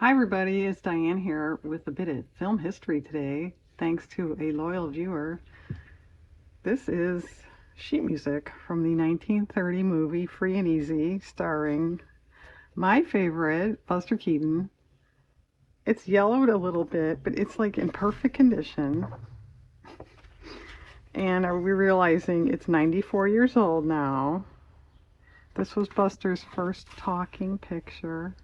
Hi, everybody. It's Diane here with a bit of film history today, thanks to a loyal viewer. This is sheet music from the 1930 movie Free and Easy, starring my favorite, Buster Keaton. It's yellowed a little bit, but it's like in perfect condition. And are we realizing it's 94 years old now? This was Buster's first talking picture,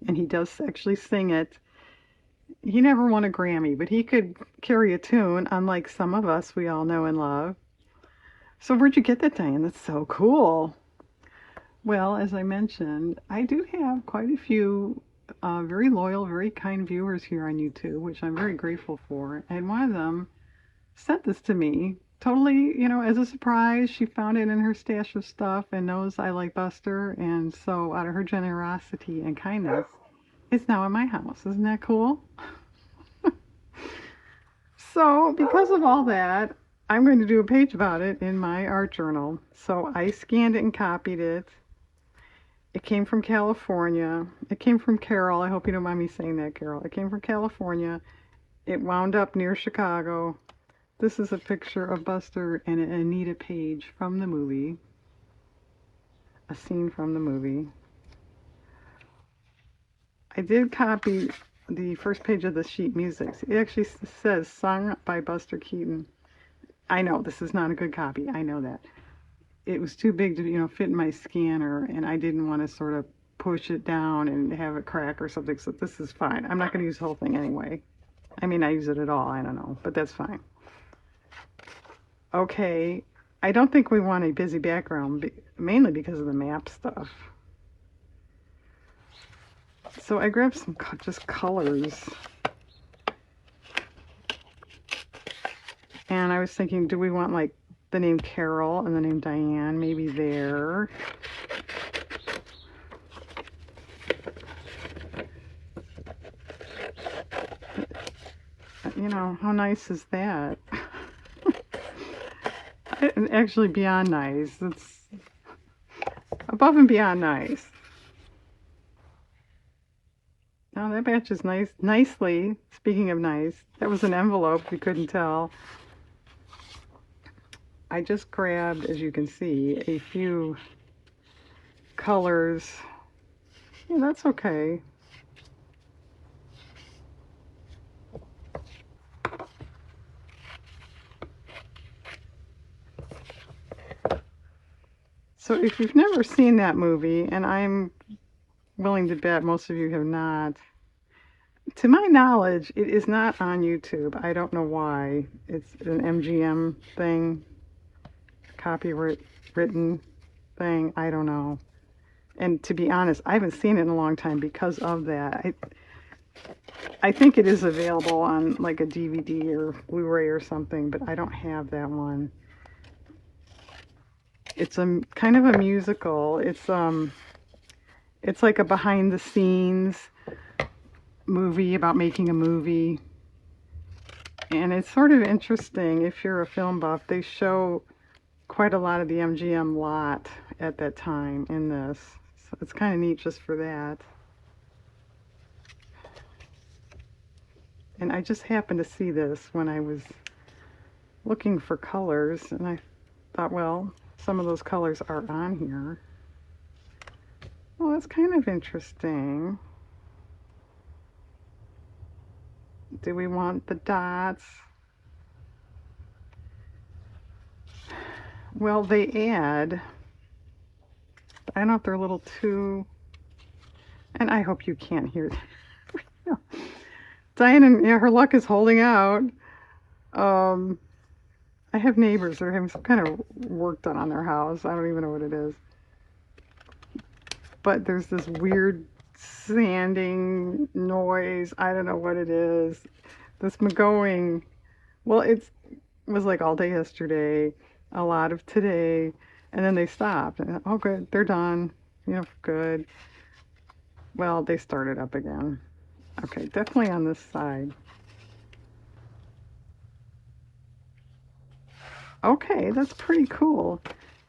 and he does actually sing it. He never won a Grammy, but he could carry a tune, unlike some of us we all know and love. So, where'd you get that, Diane? That's so cool. Well, as I mentioned, I do have quite a few very loyal, very kind viewers here on YouTube, which I'm very grateful for. And one of them sent this to me totally, as a surprise. She found it in her stash of stuff and knows I like Buster. And so, out of her generosity and kindness, it's now in my house. Isn't that cool? So, because of all that, I'm going to do a page about it in my art journal. So, I scanned it and copied it. It came from California. It came from Carol. I hope you don't mind me saying that, Carol. It came from California. It wound up near Chicago. This is a picture of Buster and Anita Page from the movie, a scene from the movie. I did copy the first page of the sheet music. It actually says sung by Buster Keaton. I know this is not a good copy. I know that. It was too big to, fit in my scanner, and I didn't want to sort of push it down and have it crack or something. So this is fine. I'm not going to use the whole thing anyway. I mean, I use it at all. I don't know, but that's fine. Okay. I don't think we want a busy background, mainly because of the map stuff. So I grabbed some just colors. And I was thinking, do we want like the name Carol and the name Diane maybe there? How nice is that? Actually, beyond nice. It's above and beyond nice. Now that matches nicely. Speaking of nice, that was an envelope, if you couldn't tell. I just grabbed, as you can see, a few colors. Yeah, that's okay. So if you've never seen that movie, and I'm willing to bet most of you have not, to my knowledge, it is not on YouTube. I don't know why. It's an MGM thing, copyright written thing. I don't know. And to be honest, I haven't seen it in a long time because of that. I think it is available on like a DVD or Blu-ray or something, but I don't have that one. It's a kind of a musical. It's like a behind the scenes movie about making a movie. And it's sort of interesting if you're a film buff. They show quite a lot of the MGM lot at that time in this. So it's kind of neat just for that. And I just happened to see this when I was looking for colors, and I thought, well, some of those colors are on here. Well, that's kind of interesting. Do we want the dots? Well, they add, I don't know if they're a little too, and I hope you can't hear that. Diane, yeah, her luck is holding out. I have neighbors that are having some kind of work done on their house. I don't even know what it is. But there's this weird sanding noise. I don't know what it is. This McGoing, well, it was like all day yesterday, a lot of today, and then they stopped. And, oh, good, they're done. Good. Well, they started up again. Okay, definitely on this side. Okay, that's pretty cool.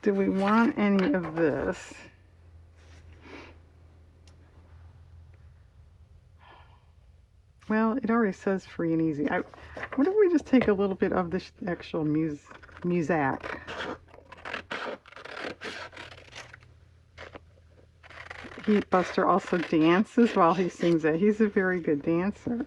Do we want any of this? Well, it already says free and easy. What if we just take a little bit of the actual music? Buster also dances while he sings it. He's a very good dancer.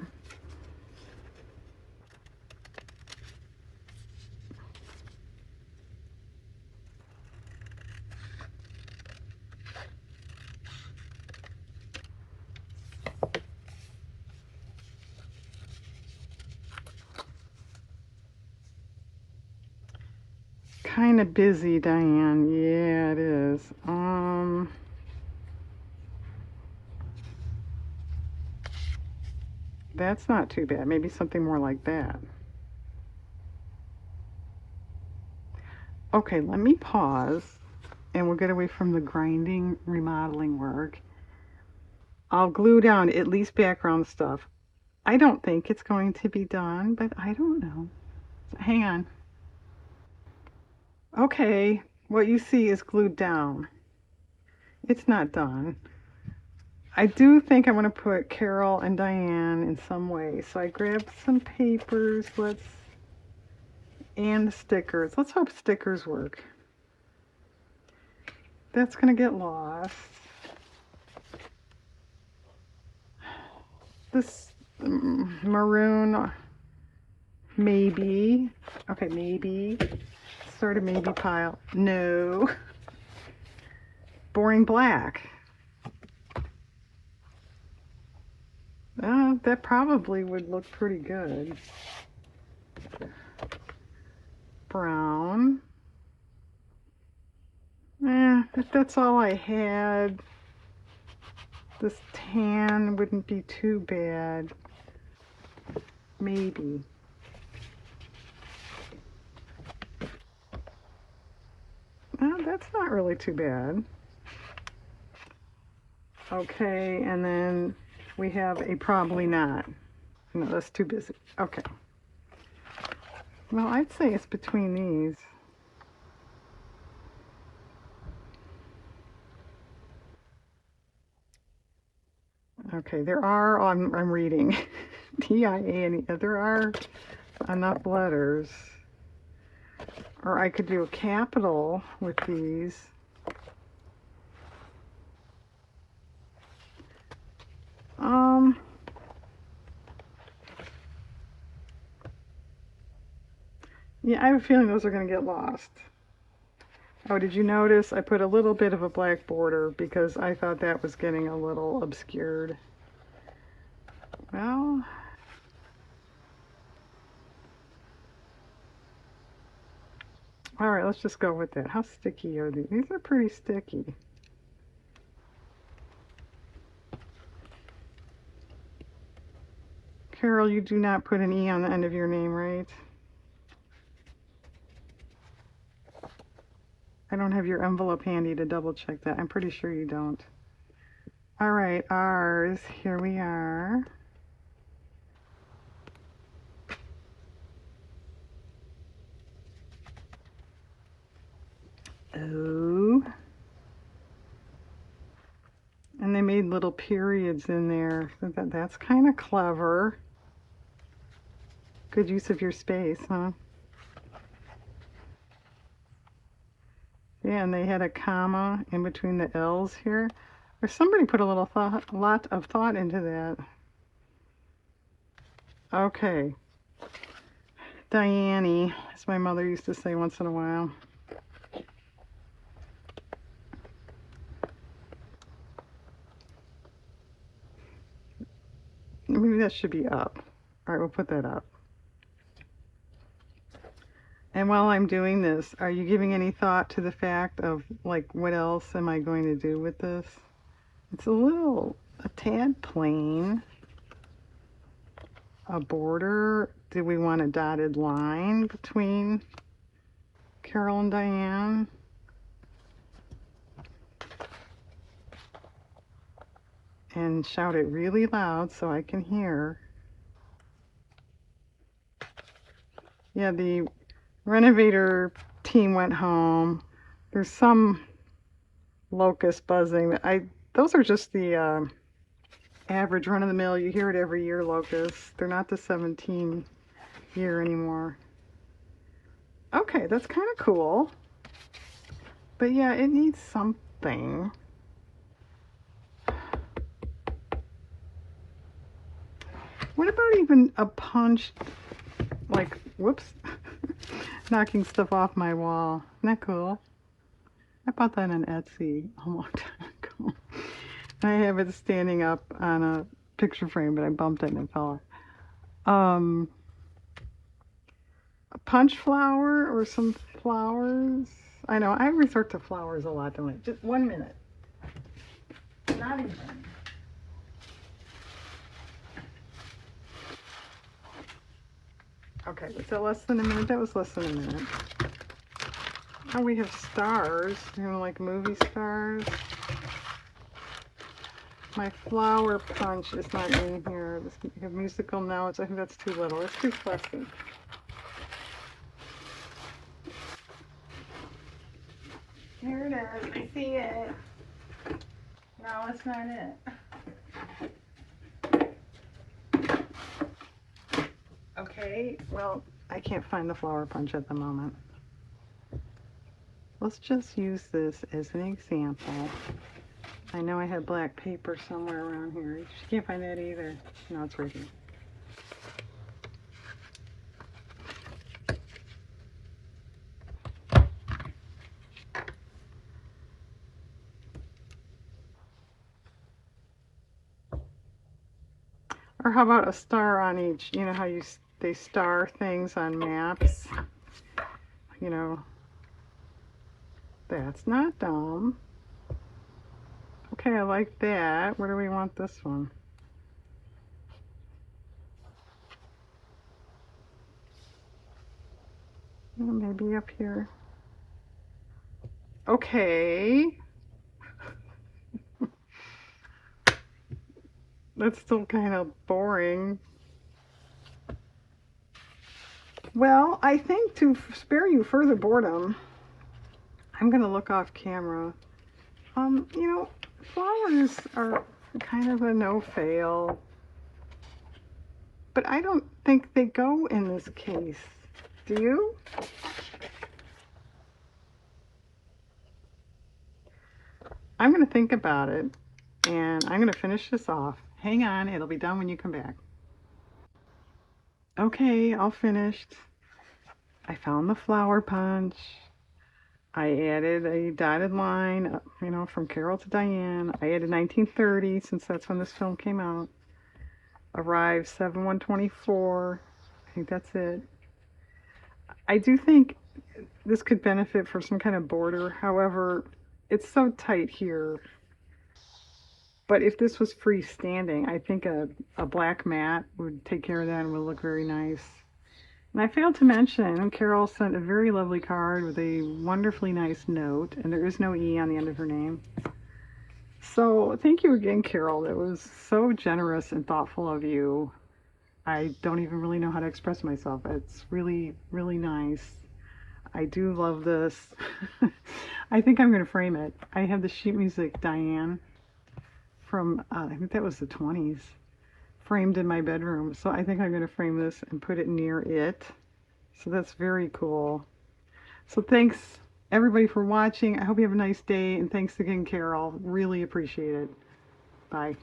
Kind of busy, Diane. Yeah, it is. That's not too bad. Maybe something more like that. Okay, let me pause and we'll get away from the grinding remodeling work. I'll glue down at least background stuff. I don't think it's going to be done, but I don't know. Hang on. Okay, what you see is glued down. It's not done. I do think I want to put Carol and Diane in some way. So I grabbed some papers, and stickers. Let's hope stickers work. That's gonna get lost. This maroon, maybe. Okay, maybe. Sort of maybe pile. No. Boring black. That probably would look pretty good. Brown. If that's all I had, this tan wouldn't be too bad. Maybe. That's not really too bad. Okay, and then we have a probably not. No, that's too busy. Okay. Well, I'd say it's between these. Okay, there are, I'm reading, T-I-A-N-E, there are enough letters. Or I could do a capital with these. Yeah, I have a feeling those are going to get lost. Oh, did you notice I put a little bit of a black border because I thought that was getting a little obscured. Well, all right, let's just go with that. How sticky are these? These are pretty sticky. Carol, you do not put an E on the end of your name, right? I don't have your envelope handy to double check that. I'm pretty sure you don't. All right, ours, here we are. O. And they made little periods in there. That's kind of clever. Good use of your space, huh? Yeah, and they had a comma in between the L's here. Or somebody put a lot of thought into that. Okay. Diane, as my mother used to say once in a while. Maybe that should be up. All right, we'll put that up. And while I'm doing this, are you giving any thought to the fact of, like, what else am I going to do with this? It's a tad plain. A border. Do we want a dotted line between Carol and Diane? And shout it really loud so I can hear. Yeah, the renovator team went home. There's some locust buzzing. Those are just the average run-of-the-mill. You hear it every year, locusts. They're not the 17 year anymore. Okay, that's kind of cool. But yeah, it needs something. What about even a punch, like, whoops, knocking stuff off my wall? Isn't that cool? I bought that on Etsy a long time ago. I have it standing up on a picture frame, but I bumped it and it fell off. A punch flower or some flowers. I know, I resort to flowers a lot, don't I? Just 1 minute. Not even. Okay, was that less than a minute? That was less than a minute. Oh, we have stars, you know, like movie stars. My flower punch is not in here. We have musical notes. I think that's too little. It's too fussy. Here it is. I see it. No, that's not it. Okay, well, I can't find the flower punch at the moment. Let's just use this as an example. I know I had black paper somewhere around here. You can't find that either. No, it's right here. Or how about a star on each? You know how they star things on maps? You know, that's not dumb. Okay, I like that. Where do we want this one? Maybe up here. Okay. That's still kind of boring. Well, I think to spare you further boredom, I'm going to look off camera. You know, flowers are kind of a no-fail, but I don't think they go in this case. Do you? I'm going to think about it, and I'm going to finish this off. Hang on, it'll be done when you come back. Okay, all finished. I found the flower punch. I added a dotted line, you know, from Carol to Diane. I added 1930 since that's when this film came out. Arrived 7/1/24. I think that's it. I do think this could benefit for some kind of border. However, it's so tight here. But if this was freestanding, I think a black mat would take care of that and would look very nice. And I failed to mention, Carol sent a very lovely card with a wonderfully nice note, and there is no E on the end of her name. So thank you again, Carol. That was so generous and thoughtful of you. I don't even really know how to express myself. It's really, really nice. I do love this. I think I'm going to frame it. I have the sheet music Diane from, I think that was the 20s. Framed in my bedroom. So I think I'm going to frame this and put it near it. So that's very cool. So thanks everybody for watching. I hope you have a nice day, and thanks again, Carol. Really appreciate it. Bye.